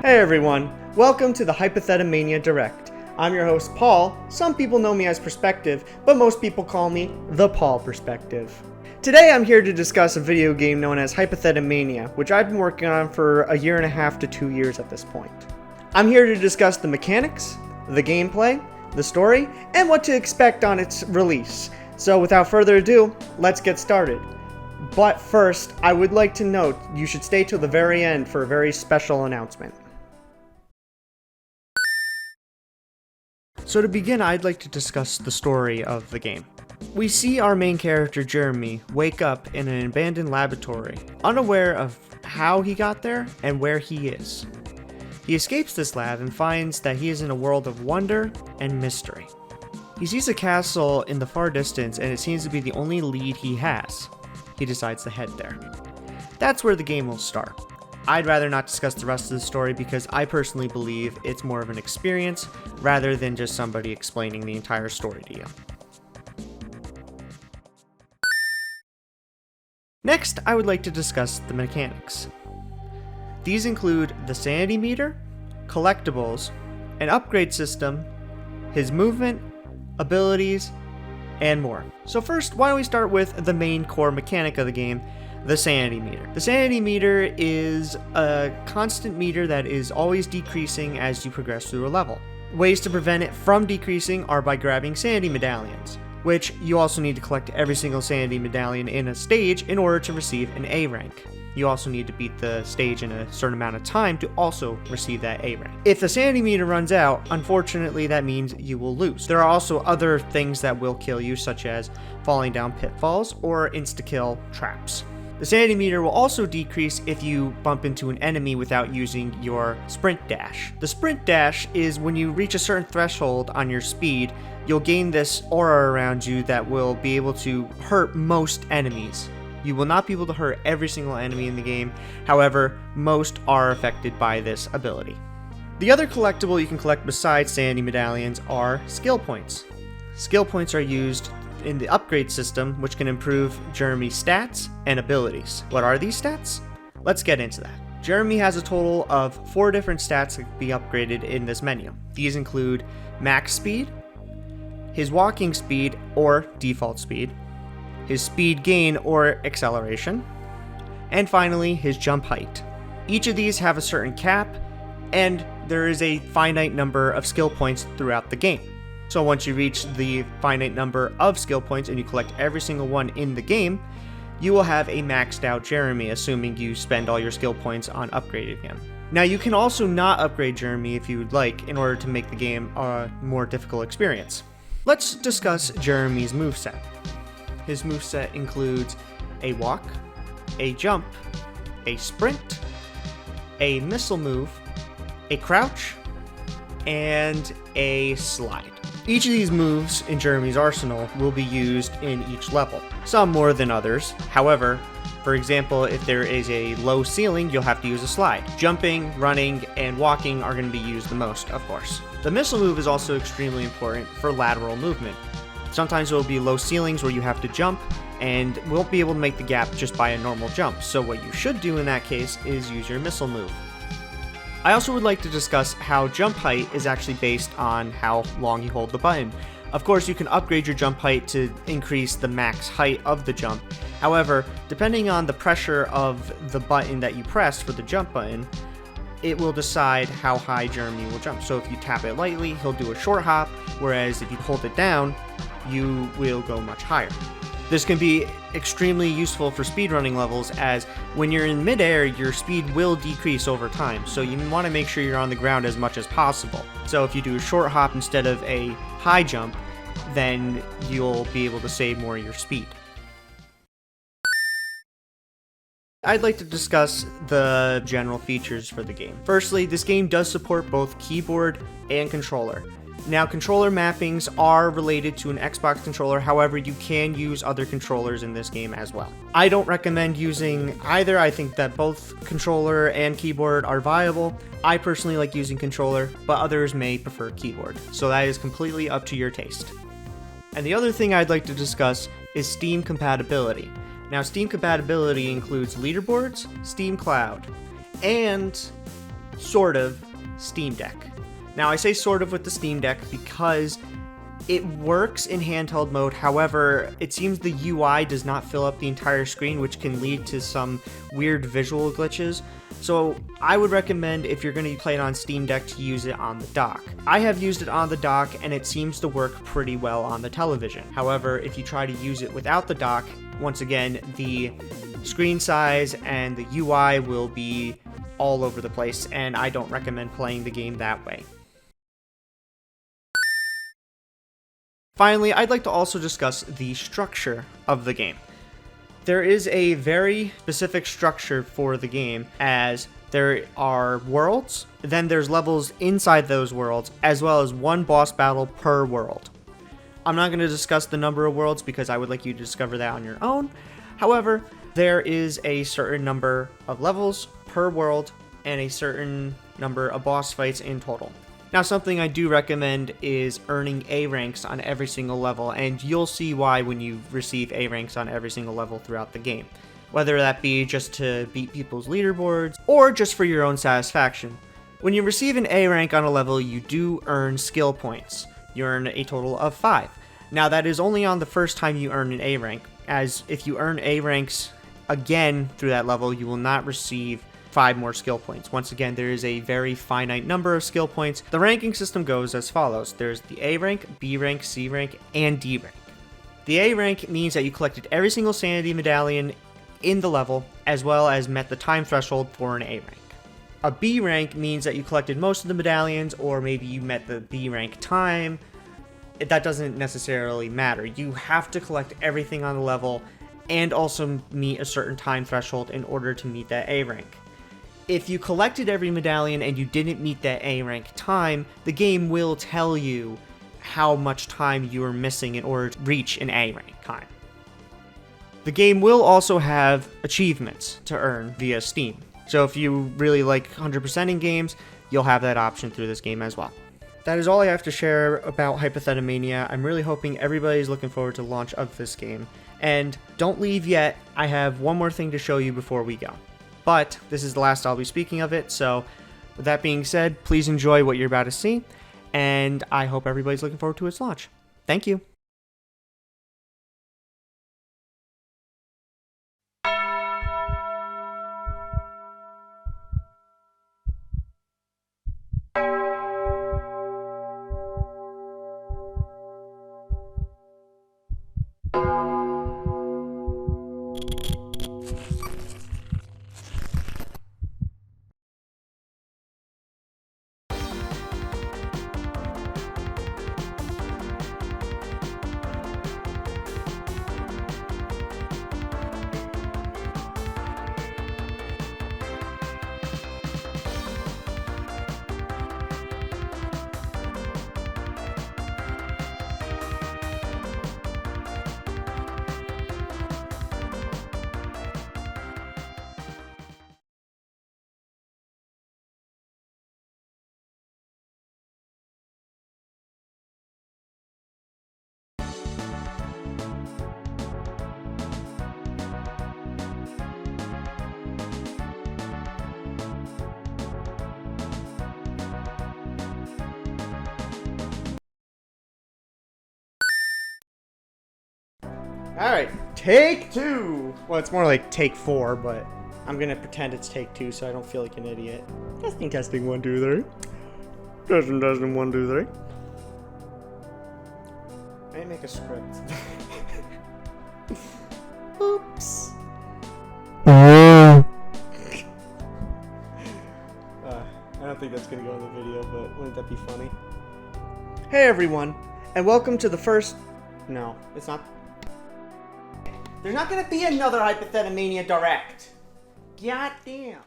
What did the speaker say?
Hey everyone, welcome to the Hypothetimania Direct. I'm your host Paul. Some people know me as Perspective, but most people call me the Paul Perspective. Today I'm here to discuss a video game known as Hypothetimania, which I've been working on for 1.5 to 2 years at this point. I'm here to discuss the mechanics, the gameplay, the story, and what to expect on its release. So without further ado, let's get started. But first, I would like to note you should stay till the very end for a very special announcement. So to begin, I'd like to discuss the story of the game. We see our main character, Jeremy, wake up in an abandoned laboratory, unaware of how he got there and where he is. He escapes this lab and finds that he is in a world of wonder and mystery. He sees a castle in the far distance and it seems to be the only lead he has. He decides to head there. That's where the game will start. I'd rather not discuss the rest of the story because I personally believe it's more of an experience rather than just somebody explaining the entire story to you. Next, I would like to discuss the mechanics. These include the sanity meter, collectibles, an upgrade system, his movement, abilities, and more. So first, why don't we start with the main core mechanic of the game, the sanity meter. The sanity meter is a constant meter that is always decreasing as you progress through a level. Ways to prevent it from decreasing are by grabbing sanity medallions, which you also need to collect every single sanity medallion in a stage in order to receive an A rank. You also need to beat the stage in a certain amount of time to also receive that A rank. If the sanity meter runs out, unfortunately that means you will lose. There are also other things that will kill you, such as falling down pitfalls or insta-kill traps. The sanity meter will also decrease if you bump into an enemy without using your sprint dash. The sprint dash is when you reach a certain threshold on your speed, you'll gain this aura around you that will be able to hurt most enemies. You will not be able to hurt every single enemy in the game, however, most are affected by this ability. The other collectible you can collect besides sanity medallions are skill points. Skill points are used in the upgrade system, which can improve Jeremy's stats and abilities. What are these stats? Let's get into that. Jeremy has a total of 4 different stats that can be upgraded in this menu. These include max speed, his walking speed or default speed, his speed gain or acceleration, and finally his jump height. Each of these have a certain cap, and there is a finite number of skill points throughout the game. So once you reach the finite number of skill points and you collect every single one in the game, you will have a maxed out Jeremy, assuming you spend all your skill points on upgrading him. Now you can also not upgrade Jeremy if you would like in order to make the game a more difficult experience. Let's discuss Jeremy's moveset. His moveset includes a walk, a jump, a sprint, a missile move, a crouch, and a slide. Each of these moves in Jeremy's arsenal will be used in each level, some more than others. However, for example, if there is a low ceiling, you'll have to use a slide. Jumping, running, and walking are going to be used the most, of course. The missile move is also extremely important for lateral movement. Sometimes there will be low ceilings where you have to jump and won't be able to make the gap just by a normal jump. So what you should do in that case is use your missile move. I also would like to discuss how jump height is actually based on how long you hold the button. Of course, you can upgrade your jump height to increase the max height of the jump. However, depending on the pressure of the button that you press for the jump button, it will decide how high Jeremy will jump. So if you tap it lightly, he'll do a short hop, whereas if you hold it down, you will go much higher. This can be extremely useful for speedrunning levels, as when you're in midair, your speed will decrease over time, so you want to make sure you're on the ground as much as possible. So if you do a short hop instead of a high jump, then you'll be able to save more of your speed. I'd like to discuss the general features for the game. Firstly, this game does support both keyboard and controller. Now, controller mappings are related to an Xbox controller, however, you can use other controllers in this game as well. I don't recommend using either. I think that both controller and keyboard are viable. I personally like using controller, but others may prefer keyboard, so that is completely up to your taste. And the other thing I'd like to discuss is Steam compatibility. Now, Steam compatibility includes leaderboards, Steam Cloud, and sort of, Steam Deck. Now, I say sort of with the Steam Deck because it works in handheld mode. However, it seems the UI does not fill up the entire screen, which can lead to some weird visual glitches. So I would recommend, if you're going to play it on Steam Deck, to use it on the dock. I have used it on the dock and it seems to work pretty well on the television. However, if you try to use it without the dock, once again, the screen size and the UI will be all over the place, and I don't recommend playing the game that way. Finally, I'd like to also discuss the structure of the game. There is a very specific structure for the game, as there are worlds, then there's levels inside those worlds, as well as one boss battle per world. I'm not going to discuss the number of worlds because I would like you to discover that on your own. However, there is a certain number of levels per world and a certain number of boss fights in total. Now, something I do recommend is earning A ranks on every single level, and you'll see why when you receive A ranks on every single level throughout the game. Whether that be just to beat people's leaderboards, or just for your own satisfaction. When you receive an A rank on a level, you do earn skill points. You earn a total of 5. Now, that is only on the first time you earn an A rank, as if you earn A ranks again through that level, you will not receive 5 more skill points. Once again, there is a very finite number of skill points. The ranking system goes as follows. There's the A rank, B rank, C rank, and D rank. The A rank means that you collected every single sanity medallion in the level, as well as met the time threshold for an A rank. A B rank means that you collected most of the medallions, or maybe you met the B rank time. That doesn't necessarily matter. You have to collect everything on the level and also meet a certain time threshold in order to meet that A rank. If you collected every medallion and you didn't meet that A rank time, the game will tell you how much time you are missing in order to reach an A rank time. The game will also have achievements to earn via Steam. So if you really like 100%ing games, you'll have that option through this game as well. That is all I have to share about Hypothetimania. I'm really hoping everybody's looking forward to the launch of this game. And don't leave yet, I have one more thing to show you before we go. But this is the last I'll be speaking of it, so with that being said, please enjoy what you're about to see, and I hope everybody's looking forward to its launch. Thank you. Alright, take 2! Well, it's more like take 4, but I'm gonna pretend it's take 2 so I don't feel like an idiot. Testing, 1, 2, 3. Testing, 1, 2, 3. I didn't make a script. Oops. I don't think that's gonna go in the video, but wouldn't that be funny? Hey everyone, and welcome to the first... No, it's not... There's not gonna be another Hypothetimania Direct. God damn.